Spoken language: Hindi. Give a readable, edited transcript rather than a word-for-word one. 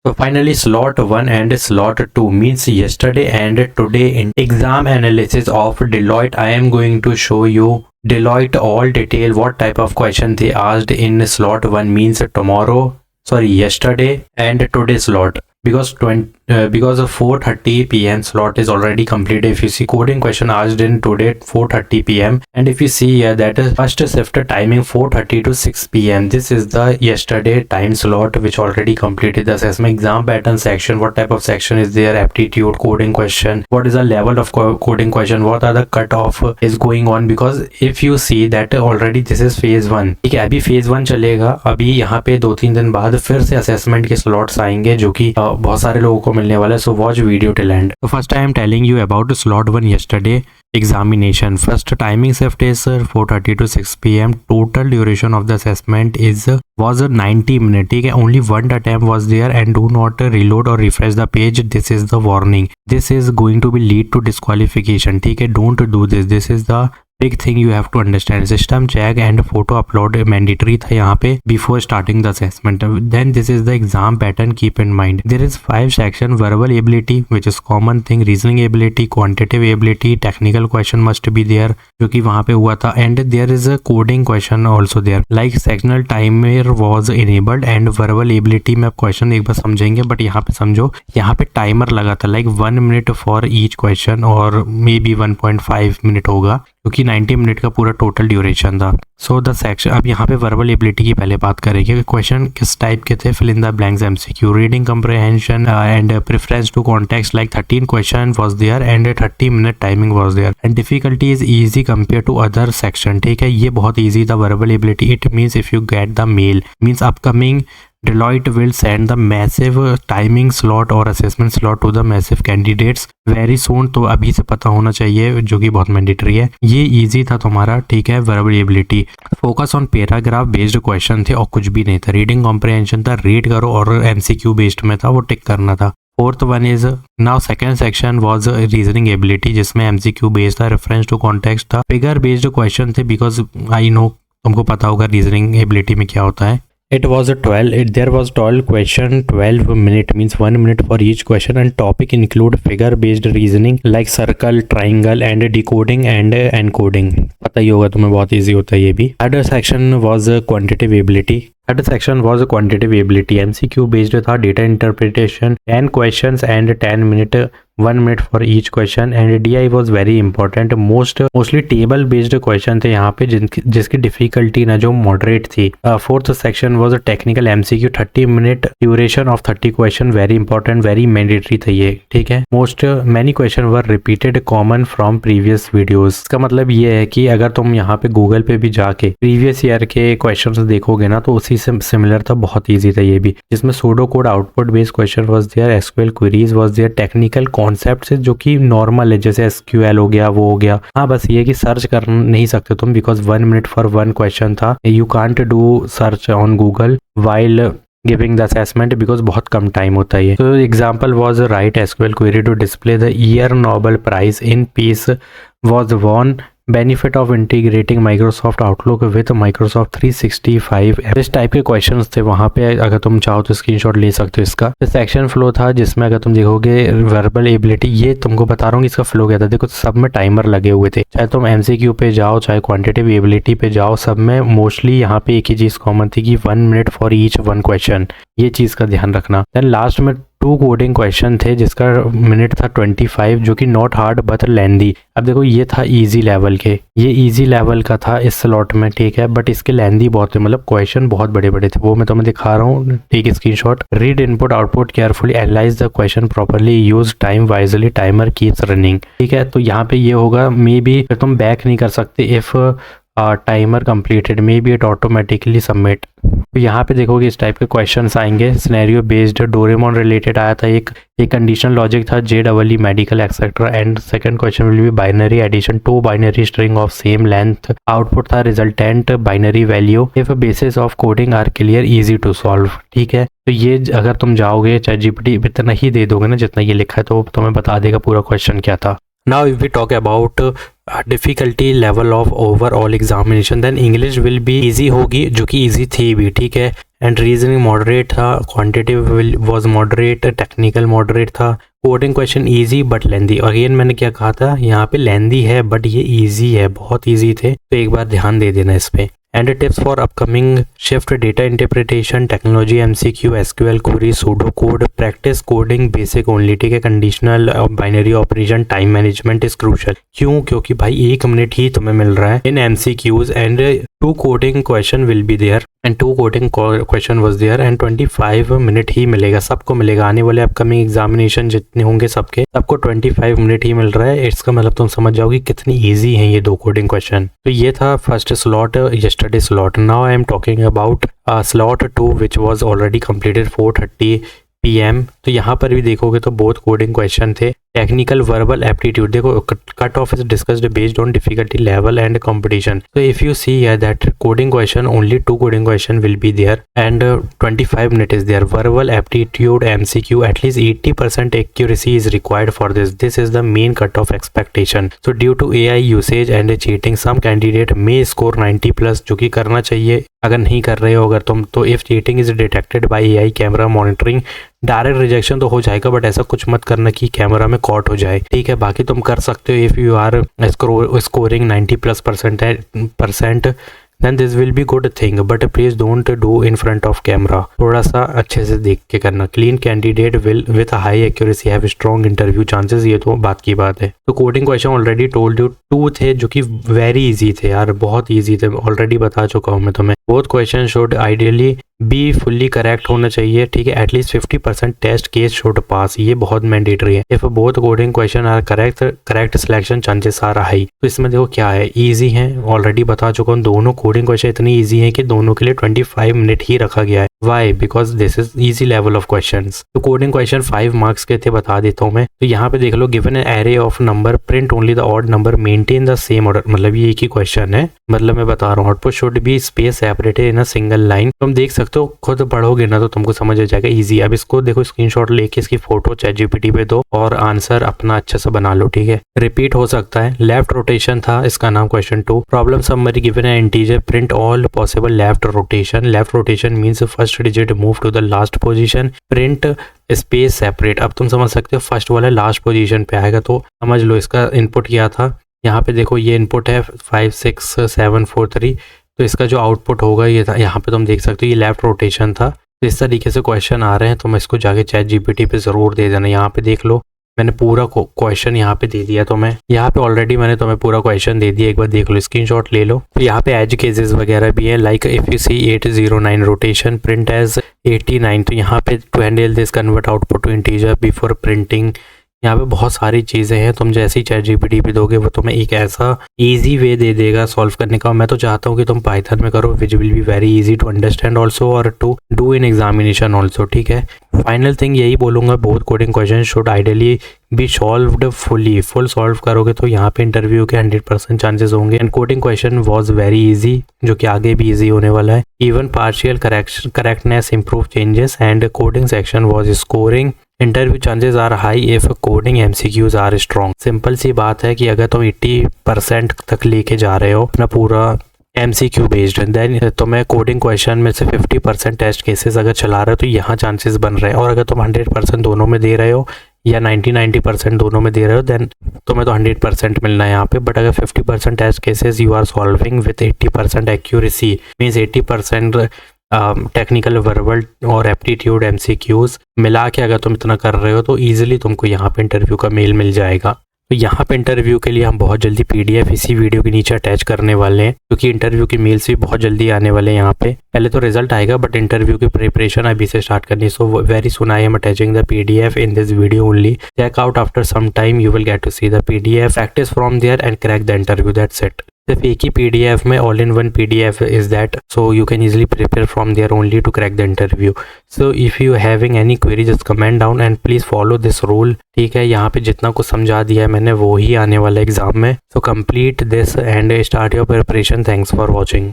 So finally, slot 1 and slot 2 means yesterday and today in exam analysis of Deloitte. I am going to show you Deloitte all detail what type of question they asked in slot 1 means yesterday and today slot, because of 4:30 p.m. slot is already completed. If you see coding question asked in today 4:30 p.m. and if you see here that is first shift timing 4:30 to 6 p.m. This is the yesterday time slot which already completed the assessment. Exam pattern section, what type of section is there? Aptitude, coding question, what is the level of coding question, what are the cutoff is going on, because if you see that already this is phase 1. ठीक है, अभी phase 1 चलेगा. अभी यहाँ पे 2-3 दिन बाद फिर से assessment के slots आएंगे जो कि बहुत सारे लोगों को मिलने वाला है. So watch video till end. So first I am telling you about slot 1 yesterday examination. First timing shift is 4:30 to 6 p.m. Total duration of the assessment was 90 minutes. ठीक है, only one attempt was there and do not reload or refresh the page. This is the warning. This is going to be lead to disqualification. ठीक है, don't do this. This is the big thing you have to understand. System check and photo upload mandatory था यहाँ पे before starting the assessment. Then this is the exam pattern. Keep in mind there is 5 section: verbal ability which is common thing, reasoning ability, quantitative ability, technical question must be there जो कि वहाँ पे हुआ था, and there is a coding question also there. Like sectional timer was enabled and verbal ability में आप question एक बार समझेंगे, but यहाँ पे समझो यहाँ पे टाइमर लगा था like 1 minute for each question और मे बी 1.5 मिनट होगा क्योंकि 90 मिनट का पूरा टोटल ड्यूरेशन था. सो द सेक्शन, अब यहाँ पे वर्बल एबिलिटी की पहले बात करेंगे. क्वेश्चन किस टाइप के थे? Fill in the blanks, MCQ, reading comprehension and preference to context. Like 13 question was there and 30 minute timing was there and difficulty is easy compare to other section. ठीक है, ये बहुत ईजी था verbal ability. It means if you get the mail means upcoming Deloitte will send the massive timing slot और assessment slot to the massive candidates very soon. तो अभी से पता होना चाहिए जो कि बहुत मैंडेटरी है. ये इजी था तुम्हारा. ठीक है, verbal ability. Focus on paragraph based question थे और कुछ भी नहीं था. रीडिंग कॉम्प्रिहेंशन था, रीड करो, और एमसीक्यू बेस्ड में था, वो टिक करना था. Fourth one is now second section was reasoning ability जिसमें एमसीक्यू बेस्ड था, रेफरेंस टू कॉन्टेक्स्ट था, फिगर बेस्ड क्वेश्चन थे बिकॉज आई नो तुमको पता होगा रीजनिंग एबिलिटी में क्या होता है. It was there was 12 question, 12 minute means 1 minute for each question, and topic include figure based reasoning like circle, triangle and decoding and encoding. पता ही होगा तुम्हें, बहुत easy होता है ये भी. Third section was quantitative ability. Third section was quantitative ability. MCQ based था, data interpretation, 10 questions and 10 minute, 1 minute for each question, and DI was very important. Mostly table based question थे यहाँ पे जिसकी difficulty ना जो moderate थी. Fourth section was a technical MCQ, 30 minute duration of 30 question, very important, very mandatory था ये. ठीक है, many question were repeated common from previous videos. इसका मतलब ये है कि अगर तुम यहाँ पे गूगल पे भी जाके previous year के questions देखोगे ना तो उसी से सिमिलर था, बहुत ईजी था ये भी. जिसमें pseudo code output based question was there, SQL queries was there, technical concepts जो कि नॉर्मल है जैसे एसक्यूएल हो गया, वो हो गया. हाँ, बस ये कि सर्च कर नहीं सकते तुम बिकॉज 1 मिनट फॉर 1 क्वेश्चन था. You can't do search on Google while giving the assessment because बहुत कम टाइम होता है. तो example was write SQL query to display the year Nobel prize in peace was won. Benefit of integrating Microsoft Outlook with Microsoft 365. इस टाइप के क्वेश्चंस थे वहाँ पे. अगर तुम चाहो तो स्क्रीनशॉट ले सकते हो इसका. सेक्शन फ्लो था जिसमें अगर तुम देखोगे वर्बल एबिलिटी, ये तुमको बता रहा हूँ इसका फ्लो क्या था. देखो सब में टाइमर लगे हुए थे, चाहे तुम एमसीक्यू पे जाओ चाहे क्वांटिटेटिव एबिलिटी पे जाओ, सब में मोस्टली यहाँ पे एक ही चीज कॉमन थी कि 1 मिनट फॉर ईच 1 क्वेश्चन. ये चीज का ध्यान रखना. देन लास्ट में 2 कोडिंग क्वेश्चन थे जिसका मिनट था 25 जो कि नॉट हार्ड बट लेंदी. अब देखो ये था इजी लेवल के, ये इजी लेवल का था इस स्लॉट में. ठीक है, बट इसके लेंदी बहुत है, मतलब क्वेश्चन बहुत बड़े बड़े थे, वो मैं तुम्हें दिखा रहा हूँ. Take screenshot. Read input output carefully, analyse the question properly, use time wisely, timer keeps running. ठीक है, तो यहाँ पे ये होगा मे बी तुम बैक नहीं कर सकते if timer completed, may be it automatically submit. तो यहाँ पे देखोगे इस टाइप के क्वेश्चंस आएंगे. सिनेरियो बेस्ड, डोरेमोन रिलेटेड आया था, एक कंडीशनल लॉजिक था, JEE medical etcetera. And second question will be binary addition, 2 binary string of same length. Output था resultant binary value. If basis of coding are clear, easy to solve. ठीक है, तो ये अगर तुम जाओगे ChatGPT इतना ही दे दोगे ना जितना ये लिखा है तो तुम्हें बता देगा पूरा क्वेश्चन क्या था. Now if we talk about difficulty level of overall examination, then English will be easy होगी जो कि easy थी भी. ठीक है, एंड रीजनिंग मॉडरेट था, quantitative was moderate, technical moderate था, coding question easy but lengthy. Again मैंने क्या कहा था, यहाँ पे लेंदी है बट ये इजी है, बहुत इजी थे, तो एक बार ध्यान दे देना इस पे। And tips for upcoming shift, data interpretation, technology, MCQ, SQL query, pseudo code, practice coding basic only, ठीक है। Conditional binary operation, time management is crucial. क्यों? क्योंकि भाई 1 मिनट ही तुम्हें मिल रहा है in MCQs and 2 coding question will be there and 2 coding question was there and 25 minute ही मिलेगा, सबको मिलेगा। आने वाले अपकमिंग एग्जामिनेशन जितने होंगे सबके, सबको 25 मिनट ही मिल रहा है। इसका मतलब तुम समझ जाओगे कितनी इजी है ये 2 कोडिंग क्वेश्चन। तो ये था first slot, yesterday slot. Now I am talking about slot 2 which was already completed 4:30 PM। तो यहाँ पर भी देखोगे तो बहुत कोडिंग क्वेश्चन थे। टेक्निकल वर्बल एप्टीट्यूड, देखो cut off is discussed based on difficulty level and competition. तो if you see here that coding question only 2 coding question will be there and 25 minute is there. Verbal aptitude MCQ at least 80% accuracy is required for this is the main cut off expectation. So due to AI usage and cheating some candidate may score 90+, जो कि करना चाहिए अगर नहीं कर रहे हो अगर तुम तो। If cheating is detected by AI camera monitoring, direct rejection तो हो जाएगा बट ऐसा कुछ मत करना कि कैमरा में कॉट हो जाए, ठीक है। बाकी तुम कर सकते हो if you are scoring 90+% then this will be good thing, but please don't do in front of camera। थोड़ा सा अच्छे से देख के करना। Clean candidate will with high accuracy have strong interview chances, ये तो बात की बात है। तो coding question already told you 2 थे जो कि वेरी इजी थे यार, बहुत इजी थे, ऑलरेडी बता चुका हूँ मैं तुम्हें। Both question should ideally be fully correct होना चाहिए, ठीक है। At least 50% test case should pass, ये बहुत मैंडेटरी है। If both coding question are correct selection chances are high. तो इसमें देखो क्या है, इजी है, ऑलरेडी बता चुका हूँ। दोनों कोडिंग क्वेश्चन इतनी इजी है कि दोनों के लिए 25 मिनट ही रखा गया है। Why? Because this is easy level of questions. तो कोडिंग क्वेश्चन 5 मार्क्स के थे, बता देता हूँ मैं। तो यहाँ पे देख लो, given an array of number, print only the odd number, maintain the same order. मतलब ये एक ही क्वेश्चन है, मतलब मैं बता रहा हूँ। Output should be space separated in a single line. तुम देख सकते हो, खुद पढ़ोगे ना तो तुमको समझ आ जाएगा इजी। अब इसको देखो, स्क्रीनशॉट लेके इसकी फोटो ChatGPT पे दो और आंसर अपना अच्छे से बना लो, ठीक है। रिपीट हो सकता है। लेफ्ट रोटेशन था इसका नाम question 2। Problem summary, given an integer, print all possible left rotation. Left rotation means first digit move to the last position, print space separate. अब तुम समझ सकते हो फर्स्ट वाला लास्ट पोजीशन पे आएगा, तो समझ लो इसका इनपुट क्या था। यहाँ पे देखो ये इनपुट है 5 6 7 4 3, तो इसका जो आउटपुट होगा ये था। यहाँ पे तुम देख सकते हो ये लेफ्ट रोटेशन था। तो इस तरीके से क्वेश्चन आ रहे हैं, तो मैं इसको जाके ChatGPT पे ज़रूर दे देना। यहाँ पे देख लो, मैंने पूरा क्वेश्चन यहाँ पे दे दिया। तो मैं यहाँ पे ऑलरेडी मैंने तुम्हें पूरा क्वेश्चन दे दिया, एक बार देख लो, स्क्रीनशॉट ले लो। तो यहाँ पे एज केसेस वगैरह भी है, like if you see 809 rotation, print as 89। तो यहाँ पे to handle this convert output to integer before printing. यहाँ पे बहुत सारी चीज़ें हैं, तुम जैसे ही ChatGPT पे दोगे वो तुम्हें एक ऐसा इजी वे दे देगा सॉल्व करने का। मैं तो चाहता हूँ कि तुम पाइथन में करो, which will be very easy to understand also और to do in examination also, ठीक है। फाइनल थिंग यही बोलूँगा, बहुत coding question should ideally be solved full solve करोगे तो यहाँ पे इंटरव्यू के 100% चांसेस होंगे। And coding question was very easy, जो कि आगे भी इजी होने वाला है। Even partial correctness improve changes and coding section was scoring. Interview chances are high if coding MCQs are strong. Simple सी बात है कि अगर तुम 80% तक लेके जा रहे हो अपना पूरा MCQ बेस्ड, देन तुम्हें कोडिंग क्वेश्चन में से 50% टेस्ट केसेस अगर चला रहे हो तो यहाँ चांसेस बन रहे हैं। और अगर तुम 100% दोनों में दे रहे हो या 90% दोनों में दे रहे हो, देन तुम्हें तो 100% मिलना है यहाँ पे। बट अगर 50% test cases you are solving with 80% accuracy, means 80% technical verbal और एप्टीट्यूड MCQs मिला के अगर तुम इतना कर रहे हो तो ईजिली तुमको यहाँ पे इंटरव्यू का मेल मिल जाएगा। तो यहाँ पे इंटरव्यू के लिए हम बहुत जल्दी PDF इसी वीडियो के नीचे अटैच करने वाले हैं, क्योंकि इंटरव्यू के मेल्स भी बहुत जल्दी आने वाले हैं। यहाँ पे पहले तो रिजल्ट आएगा बट इंटरव्यू की प्रिपरेशन अभी से स्टार्ट करनी। So very soon I am attaching the PDF in this video only. Check out after some time, you will get to see the PDF, practice from there and crack the interview, that's it. सिर्फ एक ही PDF में all in one PDF is that, so you can easily prepare from there only to crack the interview. So if you having any query just comment down and please follow this rule, ठीक है। यहाँ पे जितना कुछ समझा दिया है मैंने वो ही आने वाला एग्जाम में। So complete this and start your preparation. Thanks for watching.